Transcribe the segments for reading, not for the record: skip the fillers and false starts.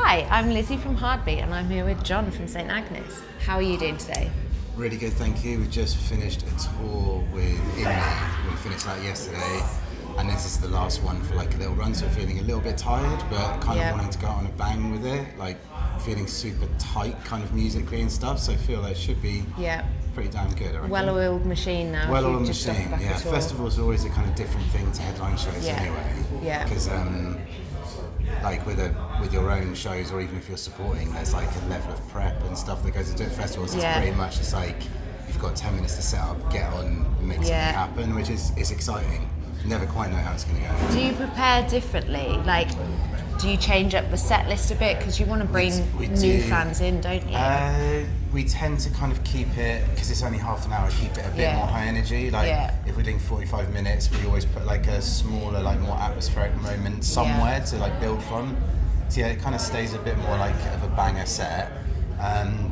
Hi, I'm Lizzie from Hardbeat and I'm here with John from Saint Agnes. How are you doing today? Really good, thank you. We just finished a tour with Indie. We finished that yesterday, and this is the last one for like a little run, so feeling a little bit tired, but kind of wanting to go out on a bang with it, like feeling super tight kind of musically and stuff, so I feel like it should be pretty damn good, I reckon. Well-oiled machine now. Well-oiled machine, yeah. Festivals are always a kind of different thing to headline shows anyway. Yeah. Because like with your own shows, or even if you're supporting, there's like a level of prep and stuff that goes into festivals. It's pretty much just like you've got 10 minutes to set up, get on, make something happen, which is exciting. You never quite know how it's going to go. Do you prepare differently? Like, do you change up the set list a bit because you want to bring new fans in, don't you? We tend to kind of keep it, because it's only half an hour, keep it a bit more high energy. Like if we're doing 45 minutes, we always put like a smaller, like more atmospheric moment somewhere to like build from. So yeah, it kind of stays a bit more like of a banger set.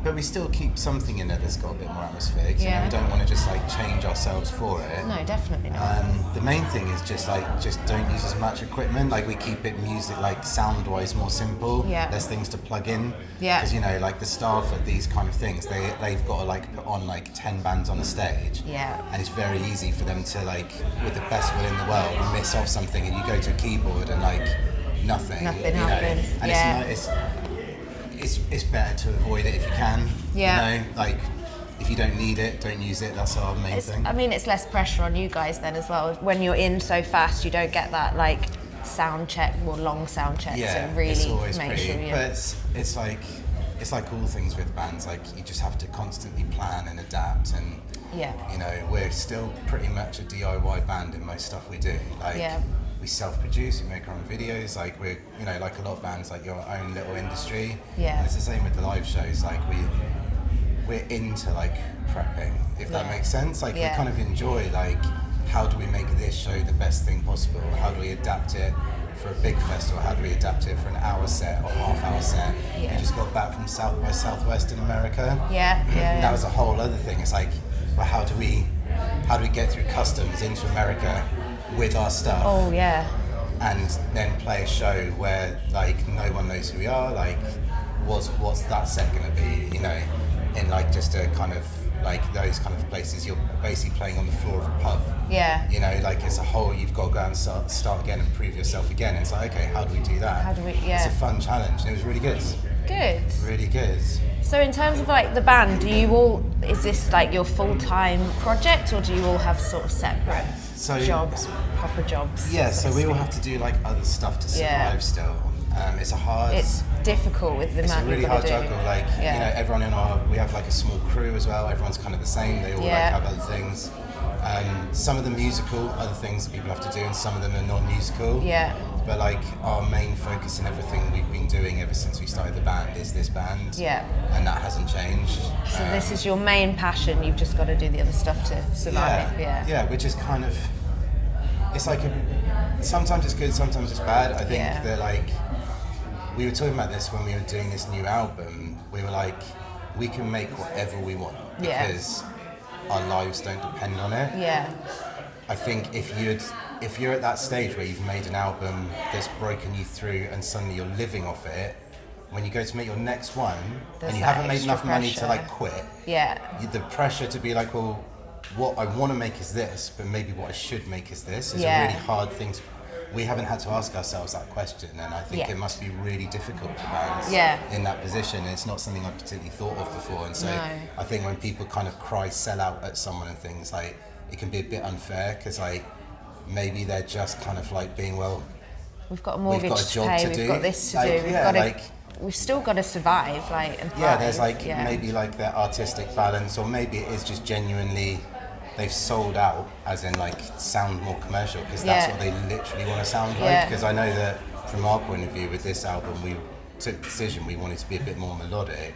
But we still keep something in it that's got a bit more atmosphere. You know, we don't want to just like change ourselves for it. No, definitely not. The main thing is just don't use as much equipment. Like we keep it music, like sound-wise, more simple. There's things to plug in. Because you know, like the staff at these kind of things, they've got to like put on like 10 bands on a stage. And it's very easy for them to like, with the best will in the world, miss off something, and you go to a keyboard and like nothing happens. And it's better to avoid it if you can. You know, like if you don't need it, don't use it. That's our main thing. I mean, it's less pressure on you guys then as well. When you're in so fast, you don't get that like sound check or long sound check to really it's always make pretty, sure you. But it's like all things with bands. Like you just have to constantly plan and adapt. And you know, we're still pretty much a DIY band in most stuff we do. Like. We self-produce, we make our own videos, like we're, you know, like a lot of bands, like your own little industry. And it's the same with the live shows, like we're into like prepping, if that makes sense. Like we kind of enjoy like, how do we make this show the best thing possible? How do we adapt it for a big festival? How do we adapt it for an hour set or half-hour set? We just got back from South by Southwest in America. That was a whole other thing. It's like, well, how do we get through customs into America with our stuff? And then play a show where like no one knows who we are. Like, what's that set gonna be? You know, in like just a kind of like those kind of places, you're basically playing on the floor of a pub. You know, like it's a whole. You've got to go and start again and prove yourself again. It's like, okay, how do we do that? It's a fun challenge, and it was really good. Really good. So in terms of like the band, is this like your full-time project, or do you all have sort of separate jobs, proper jobs? So we all have to do like other stuff to survive still. It's difficult with the amount. It's a really hard juggle. Like you know, everyone we have like a small crew as well. Everyone's kind of the same. They all like have other things. Some of them musical, other things that people have to do, and some of them are non-musical. But like our main focus in everything we've been doing ever since we started the band is this band. And that hasn't changed. So this is your main passion. You've just got to do the other stuff to survive. Which is kind of, it's like sometimes it's good, sometimes it's bad. I think that like, we were talking about this when we were doing this new album. We were like, we can make whatever we want because our lives don't depend on it. I think if you're at that stage where you've made an album that's broken you through and suddenly you're living off it, when you go to make your next one and you haven't made enough money to like quit, the pressure to be like, well, what I want to make is this, but maybe what I should make is this, is a really hard thing to. We haven't had to ask ourselves that question, and I think it must be really difficult for bands in that position. It's not something I've particularly thought of before, and so I think when people kind of cry sell out at someone and things, like it can be a bit unfair, because like maybe they're just kind of like being, well, we've got a mortgage to pay, we've got this to do, we've still got to survive, like, and thrive. There's like maybe like their artistic balance, or maybe it is just genuinely they've sold out, as in like sound more commercial, because that's what they literally want to sound like. Because I know that from our point of view with this album, we took the decision we wanted to be a bit more melodic.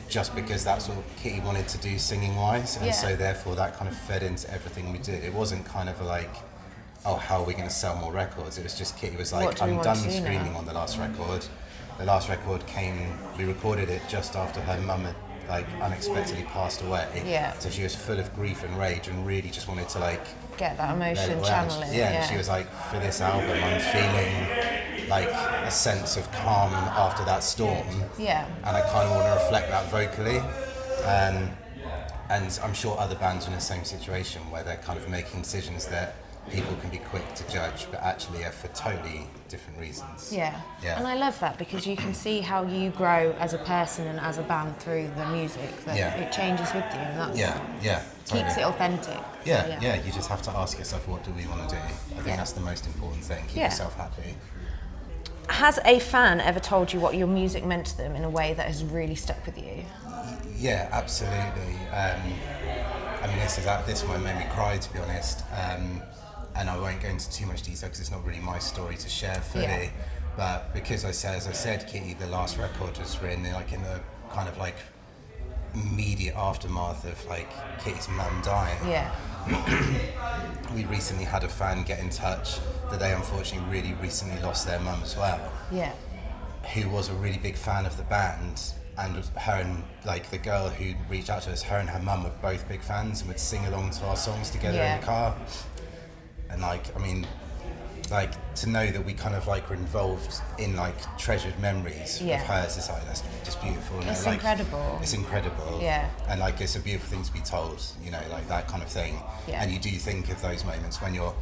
Just because that's what Kitty wanted to do singing wise, and so therefore that kind of fed into everything we did. It wasn't kind of like, oh, how are we going to sell more records? It was just Kitty was like, I'm done screaming on the last record. The last record we recorded it just after her mum like unexpectedly passed away. So she was full of grief and rage and really just wanted to like get that emotion, channel it. And she was like, for this album, I'm feeling like a sense of calm after that storm. And I kind of want to reflect that vocally. And I'm sure other bands are in the same situation where they're kind of making decisions that people can be quick to judge, but actually are for totally different reasons. And I love that because you can see how you grow as a person and as a band through the music. That it changes with you, and that's totally. Keeps it authentic. You just have to ask yourself, what do we want to do? I think that's the most important thing. Keep yourself happy. Has a fan ever told you what your music meant to them in a way that has really stuck with you? Yeah, absolutely. I mean, this one made me cry, to be honest. And I won't go into too much detail because it's not really my story to share fully. But because as I said, Kitty, the last record was written like in the kind of like immediate aftermath of like Kitty's mum dying. We recently had a fan get in touch that they unfortunately really recently lost their mum as well. Who was a really big fan of the band. And her and like the girl who reached out to us, her and her mum were both big fans and would sing along to our songs together in the car. And like, I mean, like to know that we kind of like were involved in like treasured memories of hers is like, that's just beautiful. It's like, incredible. It's incredible. And like, it's a beautiful thing to be told, you know, like that kind of thing. And you do think of those moments when you're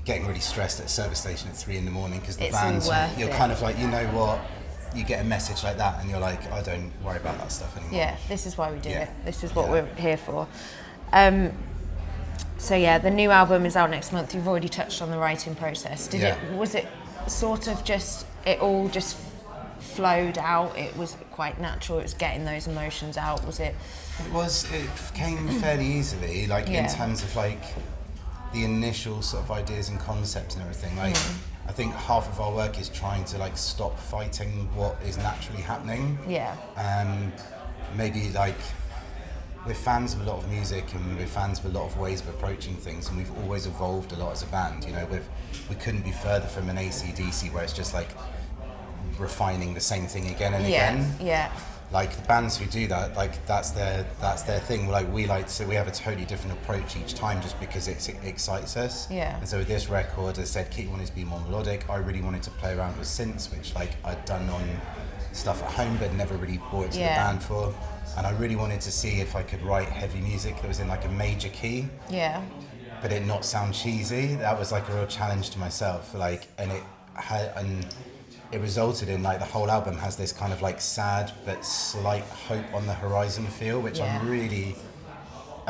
getting really stressed at a service station at 3 a.m. because the band's, you're kind of like, you know what? You get a message like that and you're like, I don't worry about that stuff anymore. This is why we do it. This is what we're here for. So the new album is out next month. You've already touched on the writing process. Was it sort of just, it all just flowed out? It was quite natural, it was getting those emotions out, was it? It came fairly easily, like in terms of like the initial sort of ideas and concepts and everything. Like, I think half of our work is trying to like stop fighting what is naturally happening. Maybe like we're fans of a lot of music and we're fans of a lot of ways of approaching things, and we've always evolved a lot as a band. You know, we couldn't be further from an AC/DC where it's just like refining the same thing again and again. Like the bands who do that, like that's their thing. Like we have a totally different approach each time, just because it excites us. And so with this record, as I said, Kate wanted to be more melodic. I really wanted to play around with synths, which like I'd done on stuff at home, but never really brought it to the band for. And I really wanted to see if I could write heavy music that was in like a major key. But it not sound cheesy. That was like a real challenge to myself. Like, and it resulted in like the whole album has this kind of like sad but slight hope on the horizon feel, which I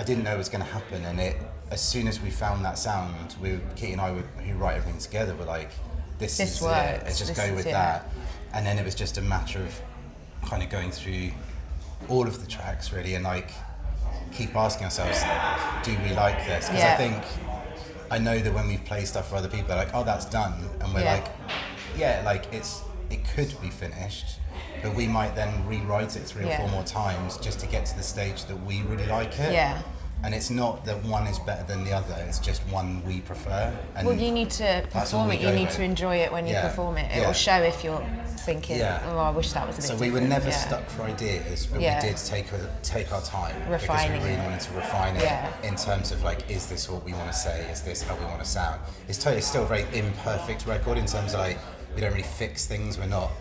didn't know was going to happen. And as soon as we found that sound, Kitty and I who write everything together were like, this is works. it. Let's just go with that. And then it was just a matter of kind of going through all of the tracks really and like keep asking ourselves, do we like this? Because I know that when we've played stuff for other people, they're like, oh, that's done. And we're like, like it could be finished, but we might then rewrite it 3 or 4 more times just to get to the stage that we really like it. And it's not that one is better than the other, it's just one we prefer. And well, you need to perform it, you need to enjoy it when you perform it. It will show if you're thinking, oh, I wish that was a bit different. So we were never stuck for ideas, but we did take our time. Refining because we really wanted to refine it in terms of like, is this what we want to say? Is this how we want to sound? It's still a very imperfect record in terms of like, we don't really fix things. We're not,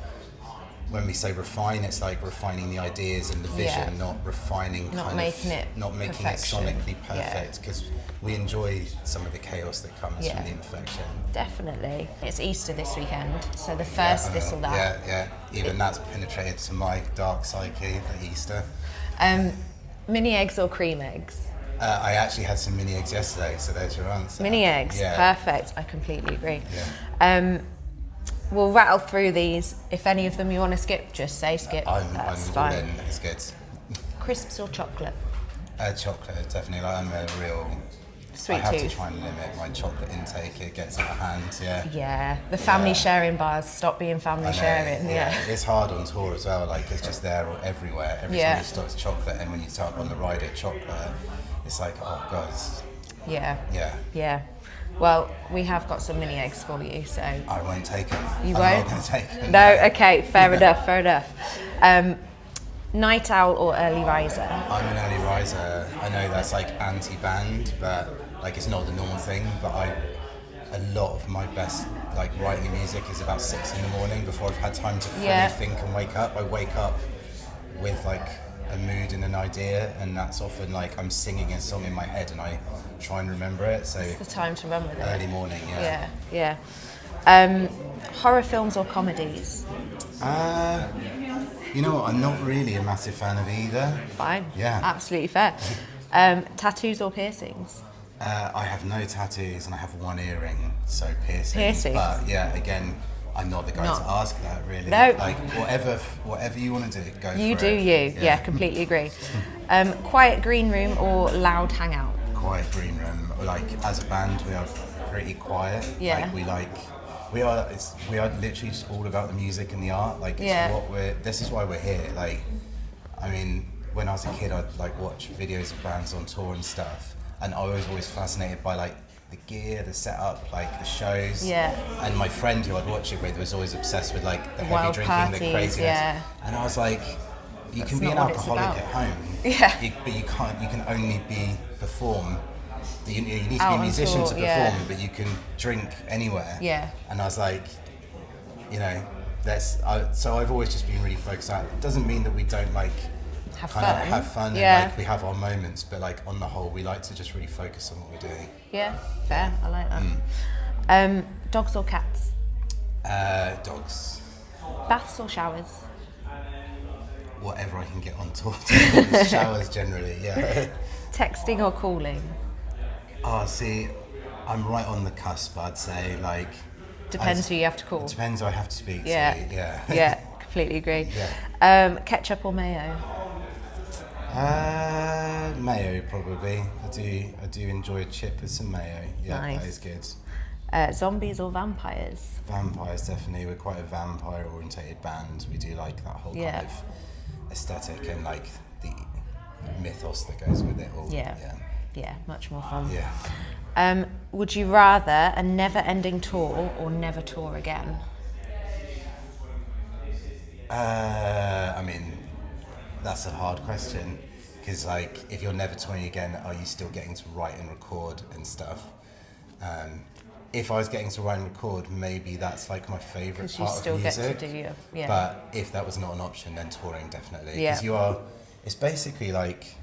when we say refine, it's like refining the ideas and the vision, not refining not making it sonically perfect, because we enjoy some of the chaos that comes from the imperfection. Definitely. It's Easter this weekend, so the first this or that. Even that's penetrated to my dark psyche, the Easter. Mini eggs or cream eggs? I actually had some mini eggs yesterday, so there's your answer. Mini eggs, perfect. I completely agree. We'll rattle through these. If any of them you want to skip, just say skip. That's fine. All in. It's good. Crisps or chocolate? Chocolate, definitely. Like, I'm a real sweet tooth. I have to try and limit my chocolate intake. It gets out of hand. Yeah. The family sharing bars. Stop being family sharing. It's hard on tour as well. Like it's just there everywhere. Every time you stop chocolate, and when you start on the ride at chocolate, it's like, oh god. Yeah. Well, we have got some mini eggs for you, so... I won't take them. You I'm won't? not going to take them. No, okay, fair enough. Night owl or early riser? I'm an early riser. I know that's like anti-band, but like it's not the normal thing. But a lot of my best like writing music is about 6 a.m. before I've had time to fully think and wake up. I wake up with like a mood and an idea, and that's often like I'm singing a song in my head and I try and remember it. So it's the time to run with it. Early morning, Yeah. Horror films or comedies? You know what? I'm not really a massive fan of either. Fine. Yeah. Absolutely fair. Tattoos or piercings? I have no tattoos and I have one earring, so piercings. Piercings. But yeah, again, I'm not the guy to ask that really. No. Like whatever you want to do, go for it. You do you. Yeah, completely agree. Quiet green room or loud hangout? Quiet green room. Like as a band, we are pretty quiet. Yeah. We are literally just all about the music and the art. Like this is why we're here. Like, I mean, when I was a kid, I'd like watch videos of bands on tour and stuff, and I was always fascinated by like the gear, the setup, like the shows. Yeah. And my friend who I'd watch it with was always obsessed with like the heavy wild drinking, parties, the craziness. yeah. And I was like, you can be an not what it's alcoholic about. at home. Yeah. But you can't. You can only perform. You need to be Out a on musician tour, to perform, yeah. but you can drink anywhere. Yeah. And I was like, you know, so I've always just been really focused on it. It doesn't mean that we don't like Have fun Yeah. and like we have our moments, but like on the whole, we like to just really focus on what we're doing. Yeah, fair. I like that. Dogs or cats? Dogs. Baths or showers? Whatever I can get on tour. Showers generally, yeah. Texting or calling? Oh, see, I'm right on the cusp, I'd say. Like, Depends who you have to call. It depends who I have to speak Yeah. to. Yeah. Yeah, completely agree. Yeah. Ketchup or mayo? Mayo probably. I do enjoy a chip with some mayo. Yeah, Nice. that is good. Zombies or vampires? Vampires, definitely. We're quite a vampire-orientated band. We do like that whole Yeah. kind of aesthetic and like the mythos that goes with it all. Yeah. Yeah, much more fun. Yeah. Would you rather a never-ending tour or never tour again? I mean, that's a hard question because, like, if you're never touring again, are you still getting to write and record and stuff? If I was getting to write and record, maybe that's like my favourite part of music. Because you still get to do your, yeah. But if that was not an option, then touring definitely. Yeah. Because it's basically like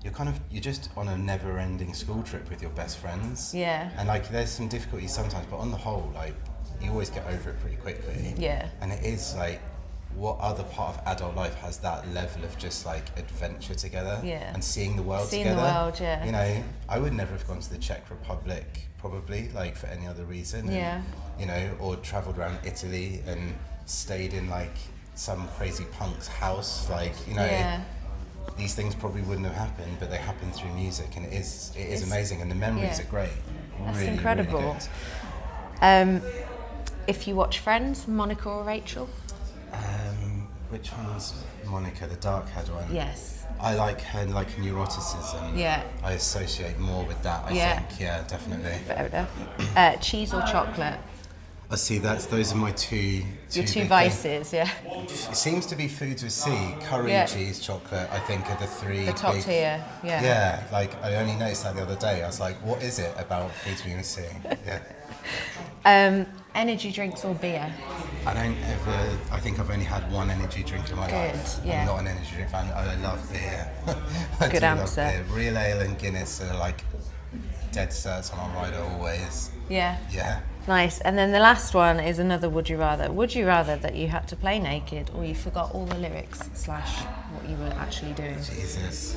you're just on a never-ending school trip with your best friends. Yeah. And like, there's some difficulties sometimes, but on the whole, like, you always get over it pretty quickly. Yeah. And it is like, what other part of adult life has that level of just like adventure together? Yeah. And seeing the world Seeing together. the world, yeah. You know, I would never have gone to the Czech Republic probably, like, for any other reason. Yeah. And, you know, or travelled around Italy and stayed in like some crazy punk's house, like, you know. Yeah. These things probably wouldn't have happened, but they happen through music, and it is amazing, and the memories are great. That's really, incredible. Really good. If you watch Friends, Monica or Rachel? Which one's Monica, the dark-haired one? Yes. I like her like neuroticism. Yeah. I associate more with that, I think. Yeah, definitely. Fair enough. Cheese or chocolate? I see. Those are my two. Your two big vices, yeah. things. It seems to be foods with C. Curry, cheese, chocolate. I think are the three. The top big, tier, yeah. Yeah, like I only noticed that the other day. I was like, what is it about foods being with C? Yeah. Energy drinks or beer? I think I've only had one energy drink in my life. Yeah. I'm not an energy drink fan. I love beer. I Good do answer. Love beer. Real ale and Guinness are like dead certs on our rider always. Yeah. Yeah. Nice. And then the last one is another would you rather. Would you rather that you had to play naked or you forgot all the lyrics / what you were actually doing? Jesus.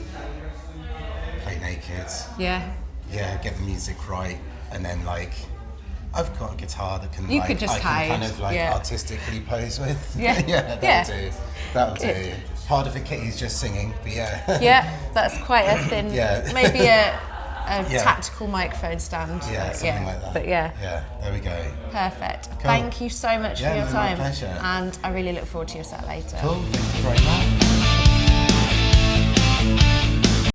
Play naked. Yeah. Yeah, get the music right, and then like I've got a guitar that can You could just I can kind hide, of like artistically pose with. Yeah. That'll do. Part of the kitty's just singing, but yeah. Yeah, that's quite a thin. Yeah. Maybe a tactical microphone stand. Yeah, something like that. But yeah. Yeah, there we go. Perfect. Cool. Thank you so much for your my time. pleasure. And I really look forward to your set later. Cool. Thank you very much.